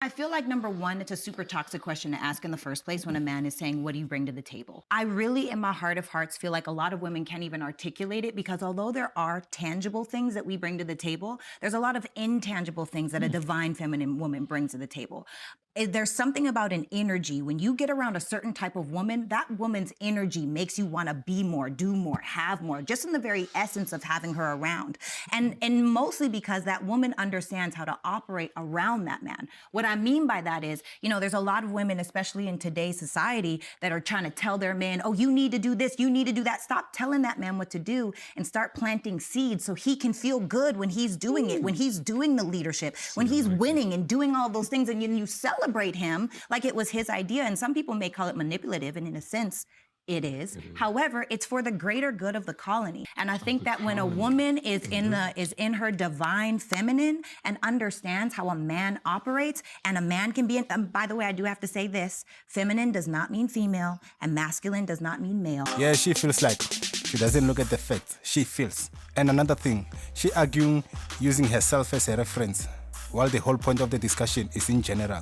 I feel like, number one, it's a super toxic question to ask in the first place when a man is saying, what do you bring to the table? I really, in my heart of hearts, feel like a lot of women can't even articulate it, because although there are tangible things that we bring to the table, there's a lot of intangible things that a divine feminine woman brings to the table. There's something about an energy. When you get around a certain type of woman, that woman's energy makes you want to be more, do more, have more, just in the very essence of having her around. And mostly because that woman understands how to operate around that man. What I mean by that is, you know, there's a lot of women, especially in today's society, that are trying to tell their men, oh, you need to do this, you need to do that. Stop telling that man what to do and start planting seeds so he can feel good when he's doing it, when he's doing the leadership, when he's winning and doing all those things, and you celebrate him like it was his idea. And some people may call it manipulative, and in a sense, it is. However, it's for the greater good of the colony. And I think that when a woman is in her divine feminine and understands how a man operates, and a man can be, by the way, I do have to say this, feminine does not mean female, and masculine does not mean male. Yeah, she feels like she doesn't look at the facts. She feels. And another thing, she arguing using herself as a reference, while the whole point of the discussion is in general.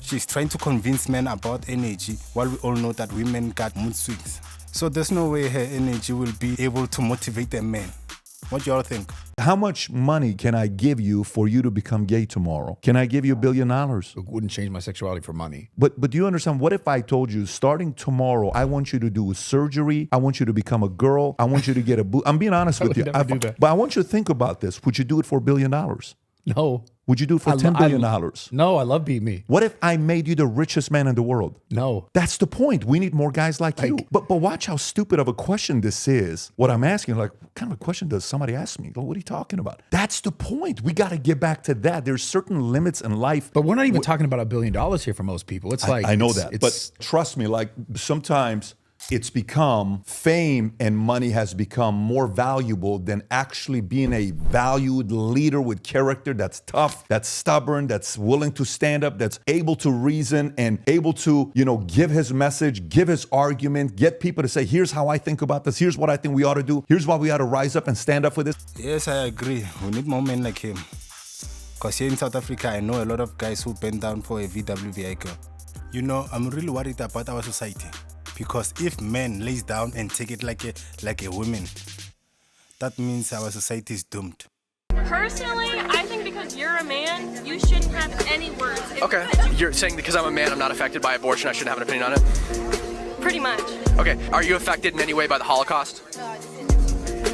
She's trying to convince men about energy, while we all know that women got mood swings. So there's no way her energy will be able to motivate a man. What do y'all think? How much money can I give you for you to become gay tomorrow? Can I give you $1 billion? It wouldn't change my sexuality for money. But do you understand? What if I told you, starting tomorrow, I want you to do surgery, I want you to become a girl, I want you to get a boob. I'm being honest with you. But I want you to think about this. Would you do it for $1 billion? No. Would you do it for $10 billion? No, I love Be Me. What if I made you the richest man in the world? No. That's the point. We need more guys like you. But watch how stupid of a question this is. What I'm asking, like, what kind of a question does somebody ask me? What are you talking about? That's the point. We got to get back to that. There's certain limits in life. But we're not even talking about $1 billion here for most people. It's like I know that. But trust me, like sometimes it's become fame and money has become more valuable than actually being a valued leader with character that's tough, that's stubborn, that's willing to stand up, that's able to reason and able to, you know, give his message, give his argument, get people to say, here's how I think about this, here's what I think we ought to do, here's why we ought to rise up and stand up for this. Yes, I agree. We need more men like him. Because here in South Africa, I know a lot of guys who bend down for a VW vehicle. You know, I'm really worried about our society. Because if men lays down and take it like a woman, that means our society is doomed. Personally, I think because you're a man, you shouldn't have any words. Okay, you're saying because I'm a man, I'm not affected by abortion, I shouldn't have an opinion on it? Pretty much. Okay, are you affected in any way by the Holocaust?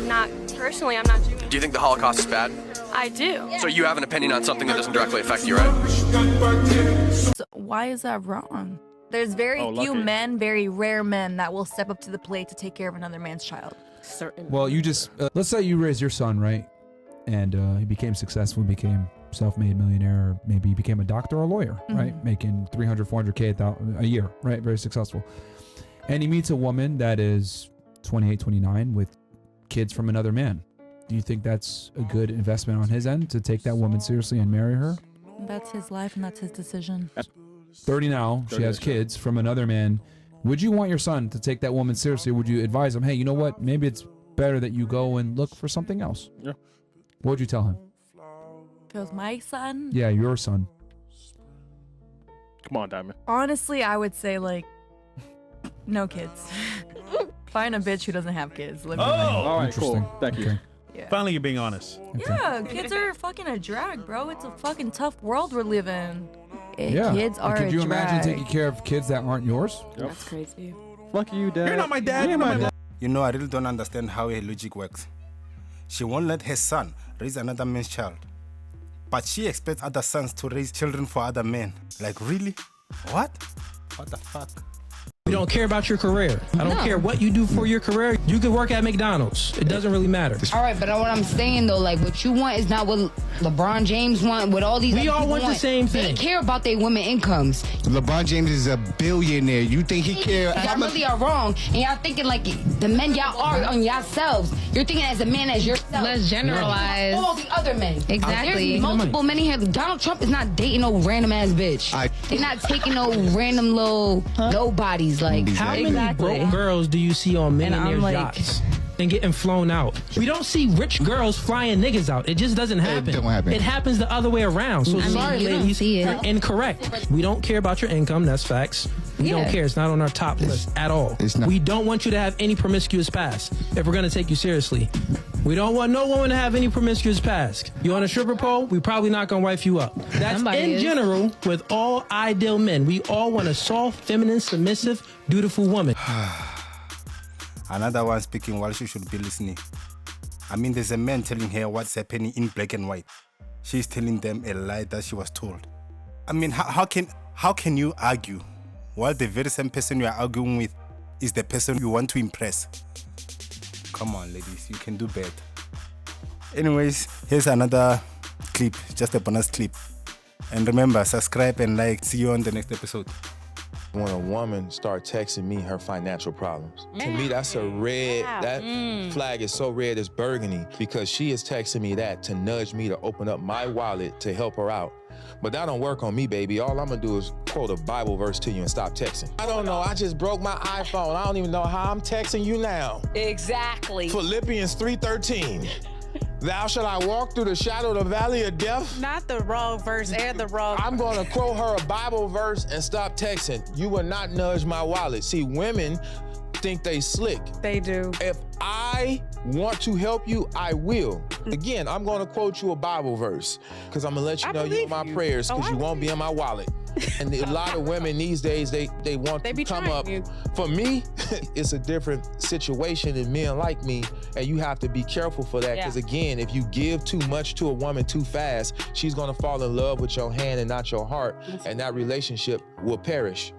Not personally, I'm not Jewish. Do you think the Holocaust is bad? I do. So you have an opinion on something that doesn't directly affect you, right? So why is that wrong? There's very few men, very rare men that will step up to the plate to take care of another man's child. Well, you just, let's say you raise your son, right? And he became successful, became self-made millionaire, or maybe he became a doctor or a lawyer, right? Making 300, 400K a year, right? Very successful. And he meets a woman that is 28, 29 with kids from another man. Do you think that's a good investment on his end to take that woman seriously and marry her? That's his life and that's his decision. 30 now, she has kids from another man. Would you want your son to take that woman seriously? Or would you advise him, hey, you know what? Maybe it's better that you go and look for something else. Yeah. What would you tell him? If it was my son? Yeah, your son. Come on, Diamond. Honestly, I would say, like, no kids. Find a bitch who doesn't have kids. Live all right, cool. Thank you. Yeah. Finally, you're being honest. Yeah, kids are fucking a drag, bro. It's a fucking tough world we're living. Yeah. Kids are Could you a imagine drag. taking care of kids that aren't yours? That's crazy. Fuck you, Dad. You're not my dad. You're not my dad. You know, I really don't understand how her logic works. She won't let her son raise another man's child. But she expects other sons to raise children for other men. Like, really? What? What the fuck? We don't care about your career. I don't care what you do for your career. You can work at McDonald's. It doesn't really matter. All right, but what I'm saying though, like what you want is not what LeBron James want. What all these we all want the same thing. They care about their women incomes. LeBron James is a billionaire. You think he cares? Y'all really are wrong, and y'all thinking like the men y'all are on yourselves. You're thinking as a man as yourself. Let's generalize. All the other men. Exactly. There's multiple men here. Donald Trump is not dating no random ass bitch. They're not taking no random little nobodies. Like how many broke girls do you see on millionaires' yachts? and getting flown out. We don't see rich girls flying niggas out. It just doesn't happen. It don't happen. It happens the other way around. So sorry, ladies, you're incorrect. We don't care about your income. That's facts. We don't care. It's not on our top list at all. It's not. We don't want you to have any promiscuous past if we're going to take you seriously. We don't want no woman to have any promiscuous past. You on a stripper pole, we probably not going to wife you up. That's in general with all ideal men. We all want a soft, feminine, submissive, dutiful woman. Another one speaking while she should be listening. I mean, there's a man telling her what's happening in black and white. She's telling them a lie that she was told. I mean, how can you argue while the very same person you are arguing with is the person you want to impress? Come on, ladies, you can do better. Anyways, here's another clip, just a bonus clip. And remember, subscribe and like. See you on the next episode. When a woman starts texting me her financial problems, to me that's a red, that flag is so red it's burgundy, because she is texting me that to nudge me to open up my wallet to help her out. But that don't work on me, baby. All I'm gonna do is quote a Bible verse to you and stop texting. I don't know, I just broke my iPhone. I don't even know how I'm texting you now. Exactly. Philippians 3:13. Thou shalt I walk through the shadow of the valley of death. Not the wrong verse and the wrong. I'm gonna quote her a Bible verse and stop texting. You will not nudge my wallet. See, women think they slick. They do. If I want to help you, I will. Again, I'm gonna quote you a Bible verse, because I'm gonna let you know you're in my prayers, because you won't be in my wallet. And a lot of women these days, they want to come up. For me, it's a different situation than men like me, and you have to be careful for that, because again, if you give too much to a woman too fast, she's gonna fall in love with your hand and not your heart, and that relationship will perish.